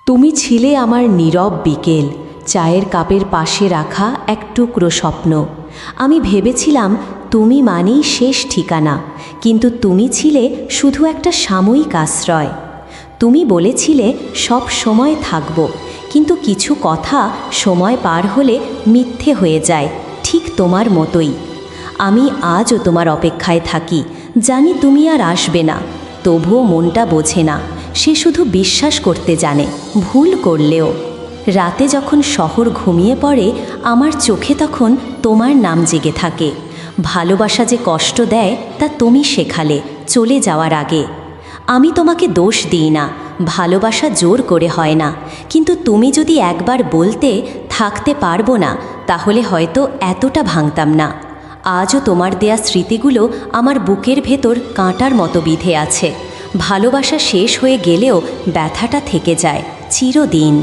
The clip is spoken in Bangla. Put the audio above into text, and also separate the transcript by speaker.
Speaker 1: তুমি ছিলে আমার নীরব বিকেল, চায়ের কাপের পাশে রাখা এক টুকরো স্বপ্ন। আমি ভেবেছিলাম তুমি মানেই শেষ ঠিকানা, কিন্তু তুমি ছিলে শুধু একটা সাময়িক আশ্রয়। তুমি বলেছিলে সব সময় থাকব, কিন্তু কিছু কথা সময় পার হলে মিথ্যে হয়ে যায়, ঠিক তোমার মতোই। আমি আজও তোমার অপেক্ষায় থাকি, জানি তুমি আর আসবে না, তবুও মনটা বোঝে না, সে শুধু বিশ্বাস করতে জানে, ভুল করলেও। রাতে যখন শহর ঘুমিয়ে পড়ে, আমার চোখে তখন তোমার নাম জেগে থাকে। ভালোবাসা যে কষ্ট দেয় তা তুমি শেখালে চলে যাওয়ার আগে। আমি তোমাকে দোষ দিই না, ভালোবাসা জোর করে হয় না, কিন্তু তুমি যদি একবার বলতে থাকতে পারবো না, তাহলে হয়তো এতটা ভাঙতাম না। আজও তোমার দেয়া স্মৃতিগুলো আমার বুকের ভেতর কাঁটার মতো বিঁধে আছে। ভালোবাসা শেষ হয়ে গেলেও ব্যথাটা থেকে যায় চিরদিন।